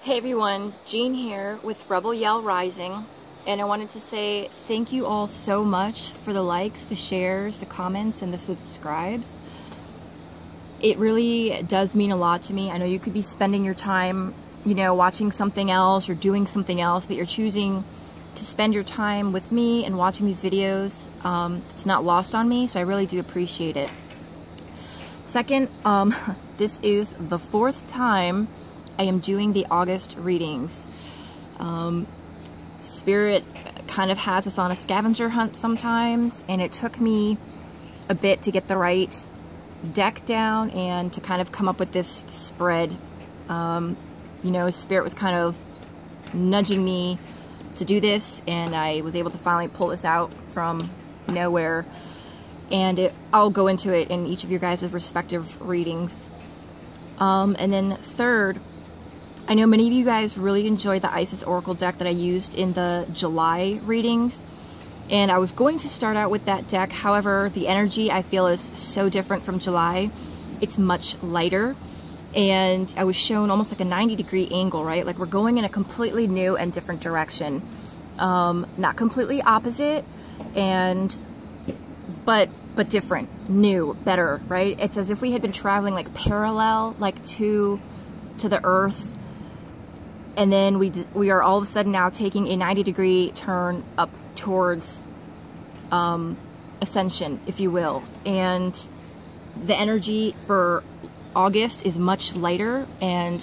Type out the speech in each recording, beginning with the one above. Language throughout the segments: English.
Hey everyone, Jean here with Rebel Yell Rising, and I wanted to say thank you all so much for the likes, the shares, the comments, and the subscribes. It really does mean a lot to me. I know you could be spending your time, watching something else or doing something else, but you're choosing to spend your time with me and watching these videos. It's not lost on me, so I really do appreciate it. Second, this is the 4th time I am doing the August readings. Spirit kind of has us on a scavenger hunt sometimes, and it took me a bit to get the right deck down and to kind of come up with this spread. Spirit was kind of nudging me to do this, and I was able to finally pull this out from nowhere. And I'll go into it in each of your guys' respective readings. And then third, I know many of you guys really enjoyed the Isis Oracle deck that I used in the July readings, and I was going to start out with that deck. However, the energy I feel is so different from July. It's much lighter, and I was shown almost like a 90-degree angle, right? Like we're going in a completely new and different direction. Not completely opposite, but different, new, better, right? It's as if we had been traveling like parallel, like to the earth. And then we are all of a sudden now taking a 90-degree turn up towards ascension, if you will. And the energy for August is much lighter, and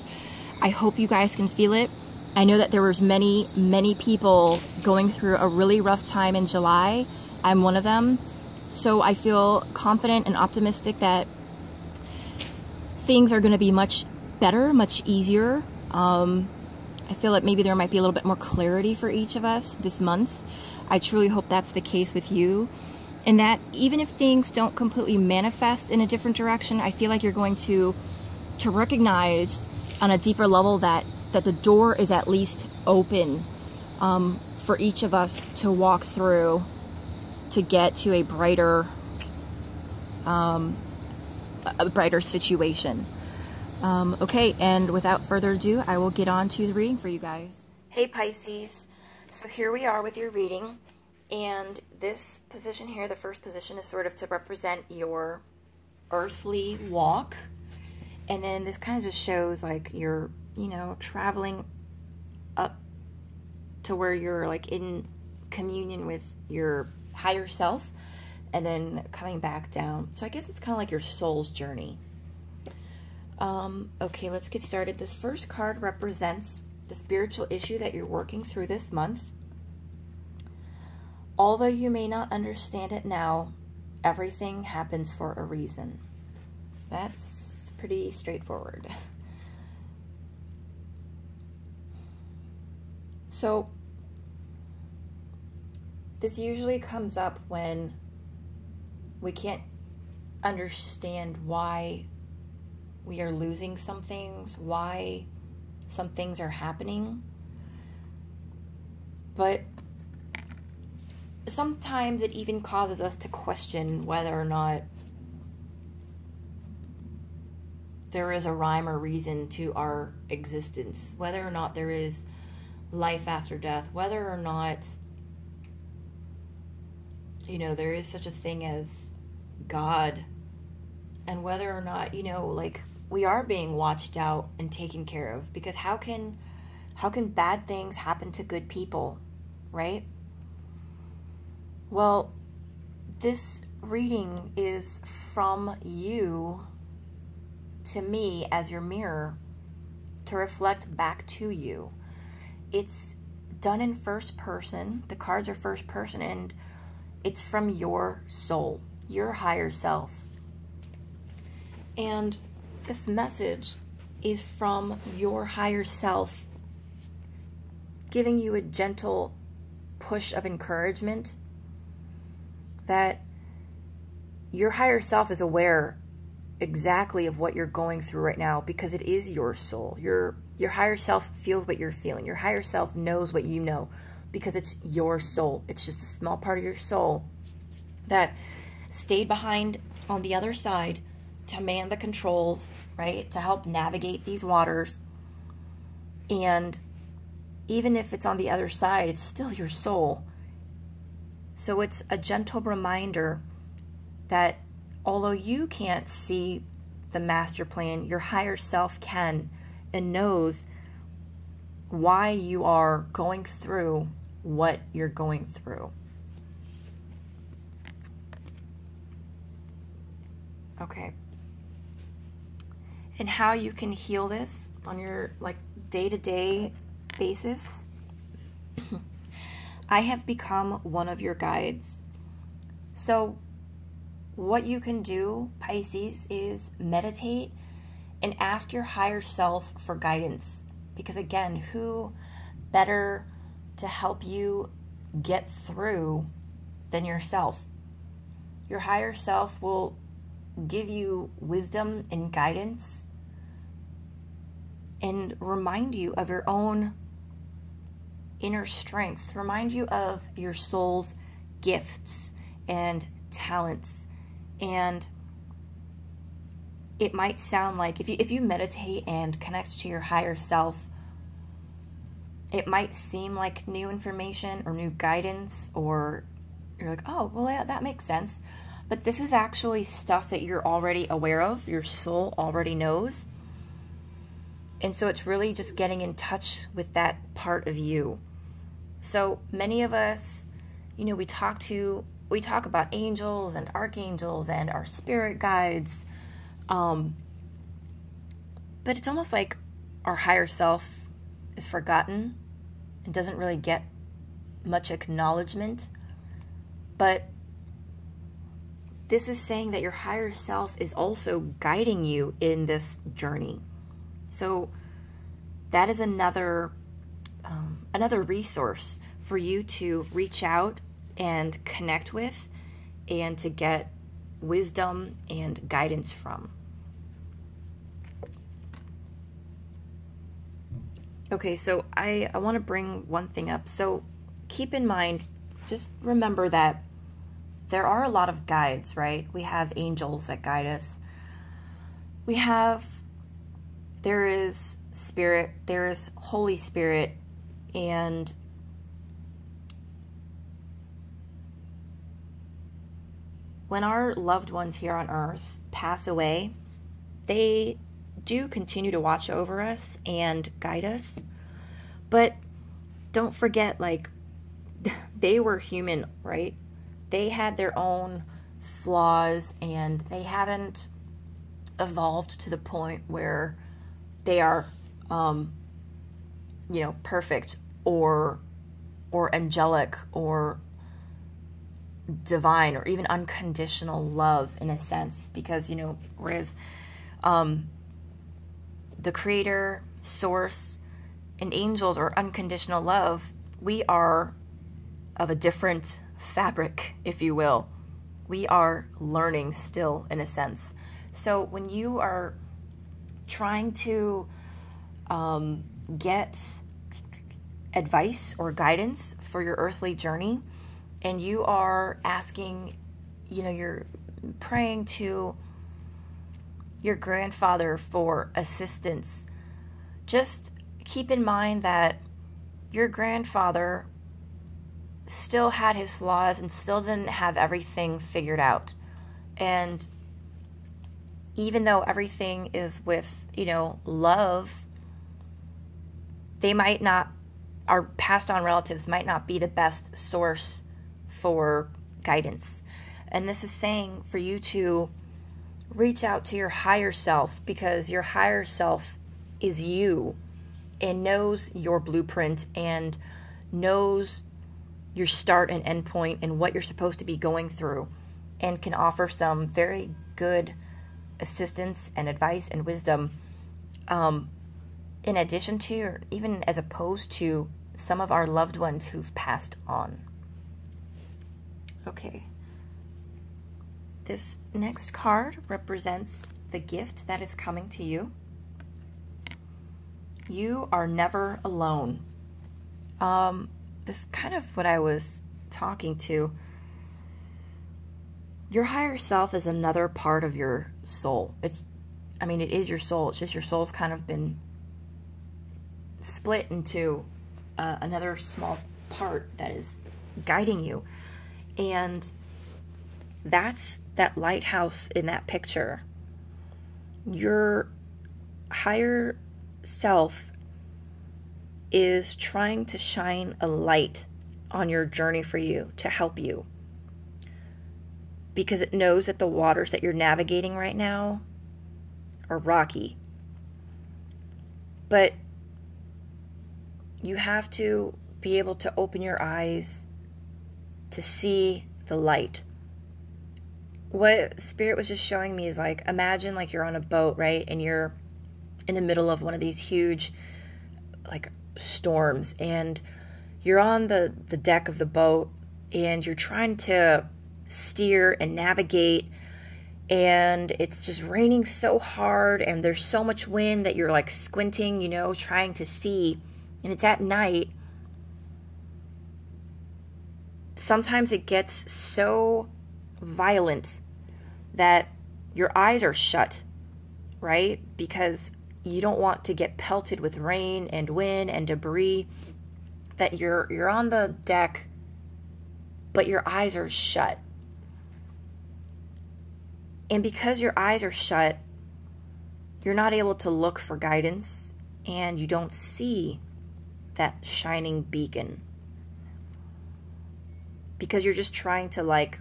I hope you guys can feel it. I know that there was many people going through a really rough time in July. I'm one of them. So I feel confident and optimistic that things are going to be much better, much easier. I feel like maybe there might be a little bit more clarity for each of us this month. I truly hope that's the case with you. And that even if things don't completely manifest in a different direction, I feel like you're going to recognize on a deeper level that the door is at least open for each of us to walk through to get to a brighter situation. Okay, and without further ado, I will get on to the reading for you guys. Hey Pisces, so here we are with your reading, and this position here, the first position, is sort of to represent your earthly walk, and then this kind of just shows like you're, traveling up to where you're like in communion with your higher self, and then coming back down. So I guess it's kind of like your soul's journey. Okay, let's get started. This first card represents the spiritual issue that you're working through this month. Although you may not understand it now, everything happens for a reason. That's pretty straightforward. So, this usually comes up when we can't understand why we are losing some things, why some things are happening. But sometimes it even causes us to question whether or not there is a rhyme or reason to our existence, whether or not there is life after death, whether or not, there is such a thing as God, and whether or not, like, we are being watched out and taken care of, because how can bad things happen to good people, right? Well, this reading is from you to me as your mirror to reflect back to you. It's done in first person. The cards are first person, and it's from your soul, your higher self. And this message is from your higher self, giving you a gentle push of encouragement that your higher self is aware exactly of what you're going through right now, because it is your soul. Your higher self feels what you're feeling. Your higher self knows what you know, because it's your soul. It's just a small part of your soul that stayed behind on the other side to man the controls, right? To help navigate these waters And even if it's on the other side, it's still your soul. So it's a gentle reminder that although you can't see the master plan, your higher self can and knows why you are going through what you're going through. Okay. And how you can heal this on your like day-to-day basis. I have become one of your guides. So what you can do, Pisces, is meditate and ask your higher self for guidance. Because again, who better to help you get through than yourself? Your higher self will give you wisdom and guidance and remind you of your own inner strength, remind you of your soul's gifts and talents. And it might sound like if you meditate and connect to your higher self, it might seem like new information or new guidance, or you're like, oh, well, yeah, that makes sense. But this is actually stuff that you're already aware of, your soul already knows. And so it's really just getting in touch with that part of you. So many of us, you know, we talk about angels and archangels and our spirit guides. But it's almost like our higher self is forgotten and doesn't really get much acknowledgement. But this is saying that your higher self is also guiding you in this journey. So that is another resource for you to reach out and connect with and to get wisdom and guidance from. Okay, so I want to bring one thing up. So keep in mind, just remember that there are a lot of guides, right? We have angels that guide us. There is Spirit, there is Holy Spirit, and when our loved ones here on earth pass away, they do continue to watch over us and guide us. But don't forget, like, they were human, right? They had their own flaws, and they haven't evolved to the point where they are, you know, perfect or angelic or divine or even unconditional love in a sense. Because, you know, whereas the creator, source, and angels or unconditional love, we are of a different fabric, if you will. We are learning still in a sense. So when you are trying to get advice or guidance for your earthly journey, and you are asking, you know, you're praying to your grandfather for assistance, just keep in mind that your grandfather still had his flaws and still didn't have everything figured out. And even though everything is with, you know, love, they might not, our passed on relatives might not be the best source for guidance. And this is saying for you to reach out to your higher self, because your higher self is you and knows your blueprint and knows your start and end point and what you're supposed to be going through, and can offer some very good assistance and advice and wisdom in addition to, or even as opposed to, some of our loved ones who've passed on. Okay. This next card represents the gift that is coming to you. You are never alone. This is kind of what I was talking to. Your higher self is another part of your soul. It is your soul. It's just your soul's kind of been split into another small part that is guiding you. And that's that lighthouse in that picture. Your higher self is trying to shine a light on your journey for you, to help you, because it knows that the waters that you're navigating right now are rocky. But you have to be able to open your eyes to see the light. What Spirit was just showing me is like, imagine like you're on a boat, right? And you're in the middle of one of these huge like storms, and you're on the deck of the boat, and you're trying to steer and navigate, and it's just raining so hard, and there's so much wind that you're like squinting, you know, trying to see, and it's at night. Sometimes it gets so violent that your eyes are shut, right? Because you don't want to get pelted with rain and wind and debris, that you're on the deck, but your eyes are shut. And because your eyes are shut, you're not able to look for guidance, and you don't see that shining beacon, because you're just trying to like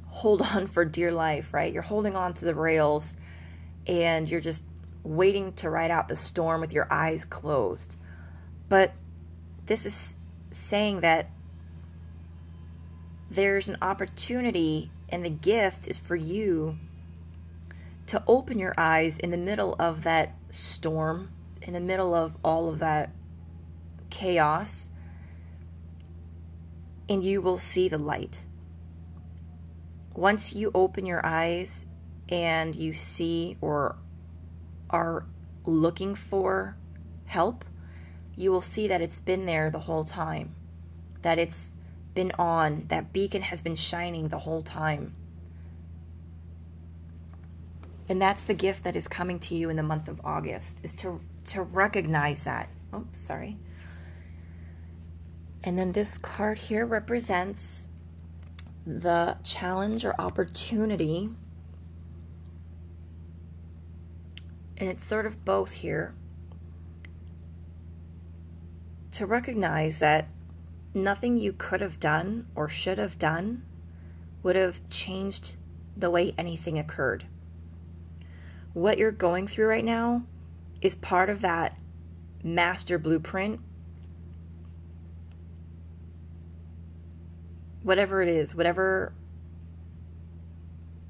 hold on for dear life, right? You're holding on to the rails, and you're just waiting to ride out the storm with your eyes closed. But this is saying that there's an opportunity, and the gift is for you to open your eyes in the middle of that storm, in the middle of all of that chaos, and you will see the light. Once you open your eyes and you see or are looking for help, you will see that it's been there the whole time, that it's been on, that beacon has been shining the whole time. And that's the gift that is coming to you in the month of August, is to recognize that. Oh, sorry. And then this card here represents the challenge or opportunity. And it's sort of both here. To recognize that nothing you could have done or should have done would have changed the way anything occurred. What you're going through right now is part of that master blueprint. Whatever it is, whatever.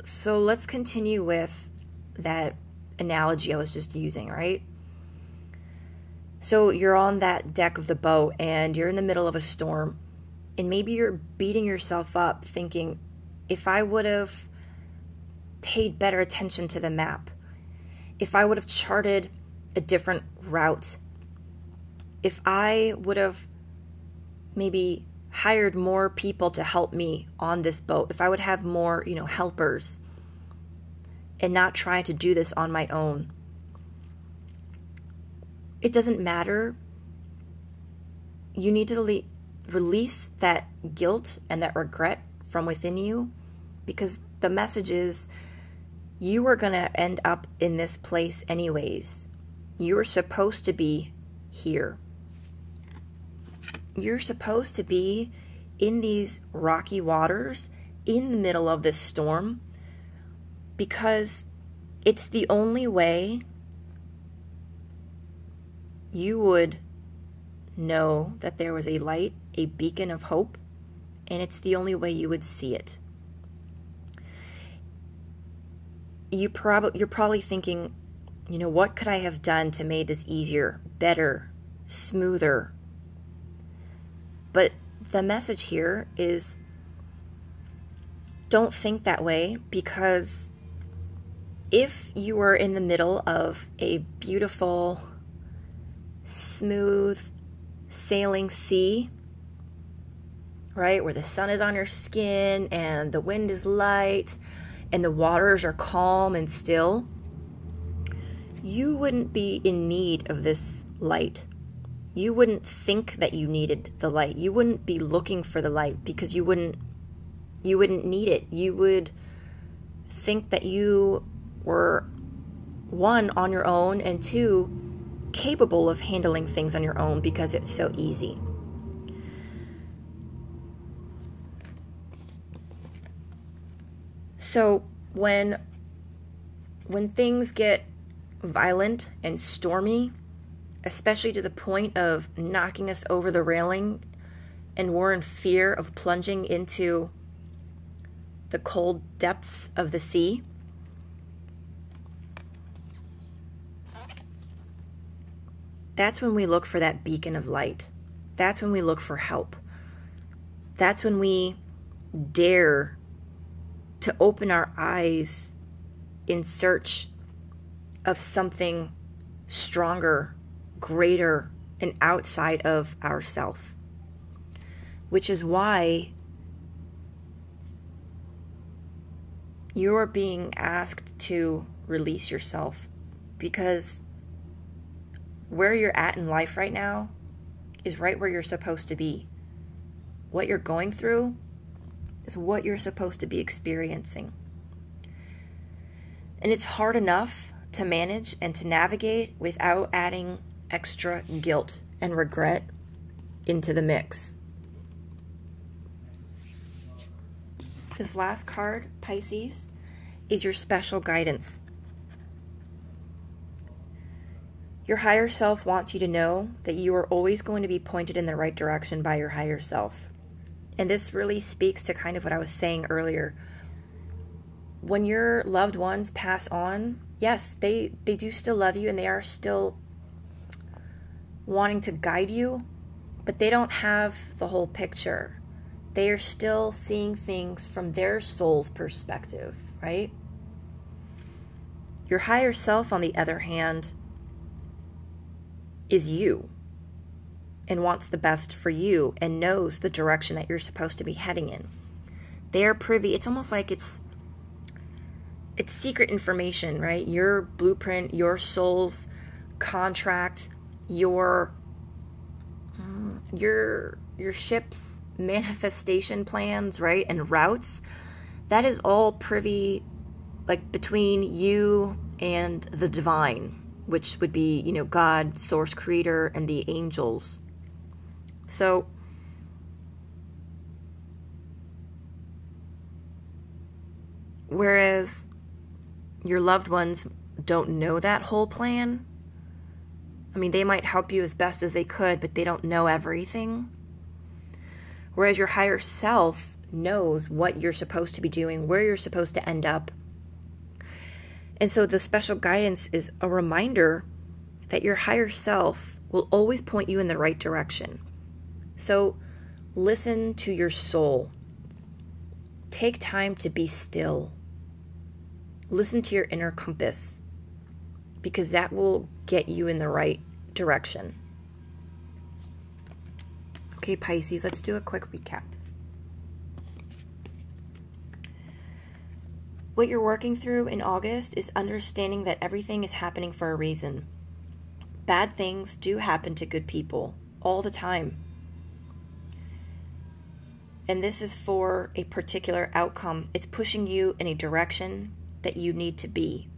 So let's continue with that analogy I was just using, right? So you're on that deck of the boat, and you're in the middle of a storm, and maybe you're beating yourself up thinking, if I would have paid better attention to the map, if I would have charted a different route, if I would have maybe hired more people to help me on this boat, if I would have more, helpers, and not try to do this on my own. It doesn't matter. You need to release that guilt and that regret from within you, because the message is you are going to end up in this place anyways. You are supposed to be here. You're supposed to be in these rocky waters in the middle of this storm, because it's the only way you would know that there was a light, a beacon of hope, and it's the only way you would see it. You're probably thinking, what could I have done to make this easier, better, smoother? But the message here is, don't think that way, because if you were in the middle of a beautiful, smooth sailing sea, right, where the sun is on your skin and the wind is light and the waters are calm and still, you wouldn't be in need of this light. you wouldn't think that you needed the light. You wouldn't be looking for the light because you wouldn't need it. You would think that you were, one, on your own, and two, capable of handling things on your own because it's so easy. So when things get violent and stormy, especially to the point of knocking us over the railing, and we're in fear of plunging into the cold depths of the sea, that's when we look for that beacon of light. That's when we look for help. That's when we dare to open our eyes in search of something stronger, greater, and outside of ourself. Which is why you're being asked to release yourself, because where you're at in life right now is right where you're supposed to be. What you're going through is what you're supposed to be experiencing. And it's hard enough to manage and to navigate without adding extra guilt and regret into the mix. This last card, Pisces, is your special guidance. Your higher self wants you to know that you are always going to be pointed in the right direction by your higher self. And this really speaks to kind of what I was saying earlier. When your loved ones pass on, yes, they do still love you and they are still wanting to guide you, but they don't have the whole picture. They are still seeing things from their soul's perspective, right? Your higher self, on the other hand, is you and wants the best for you and knows the direction that you're supposed to be heading in. They are privy. It's almost like it's secret information, right? Your blueprint, your soul's contract, your ship's manifestation plans, right? And routes. That is all privy, like between you and the divine, which would be, God, source, creator, and the angels. So whereas your loved ones don't know that whole plan, I mean, they might help you as best as they could, but they don't know everything. Whereas your higher self knows what you're supposed to be doing, where you're supposed to end up. And so the special guidance is a reminder that your higher self will always point you in the right direction. So listen to your soul. Take time to be still. Listen to your inner compass, because that will get you in the right direction. Okay, Pisces, let's do a quick recap. What you're working through in August is understanding that everything is happening for a reason. Bad things do happen to good people all the time. And this is for a particular outcome. It's pushing you in a direction that you need to be.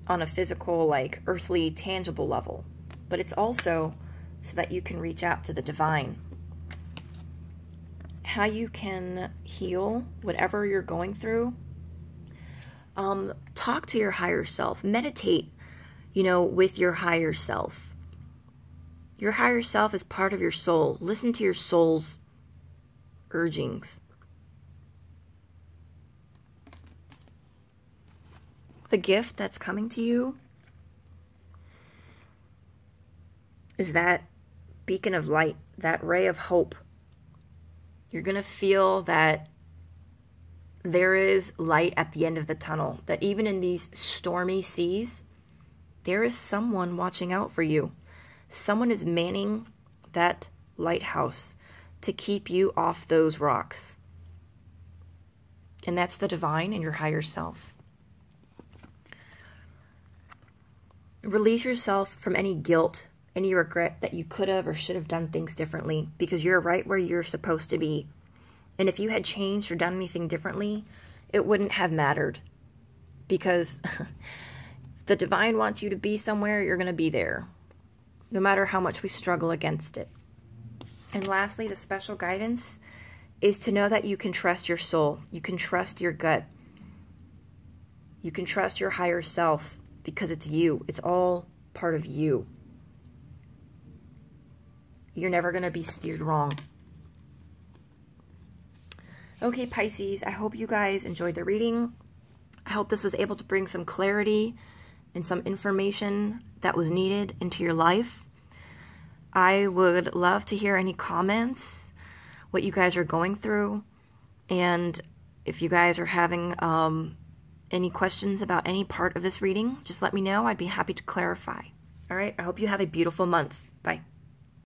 On a physical, like earthly, tangible level. But it's also so that you can reach out to the divine. How you can heal whatever you're going through. Talk to your higher self. Meditate, with your higher self. Your higher self is part of your soul. Listen to your soul's urgings. The gift that's coming to you is that beacon of light, that ray of hope. You're going to feel that there is light at the end of the tunnel, that even in these stormy seas, there is someone watching out for you. Someone is manning that lighthouse to keep you off those rocks. And that's the divine and your higher self. Release yourself from any guilt, any regret that you could have or should have done things differently, because you're right where you're supposed to be. And if you had changed or done anything differently, it wouldn't have mattered, because the divine wants you to be somewhere, you're going to be there, no matter how much we struggle against it. And lastly, the special guidance is to know that you can trust your soul. You can trust your gut. You can trust your higher self, because it's you. It's all part of you. You're never going to be steered wrong. Okay, Pisces, I hope you guys enjoyed the reading. I hope this was able to bring some clarity and some information that was needed into your life. I would love to hear any comments, what you guys are going through, and if you guys are having any questions about any part of this reading, just let me know. I'd be happy to clarify. All right, I hope you have a beautiful month. Bye.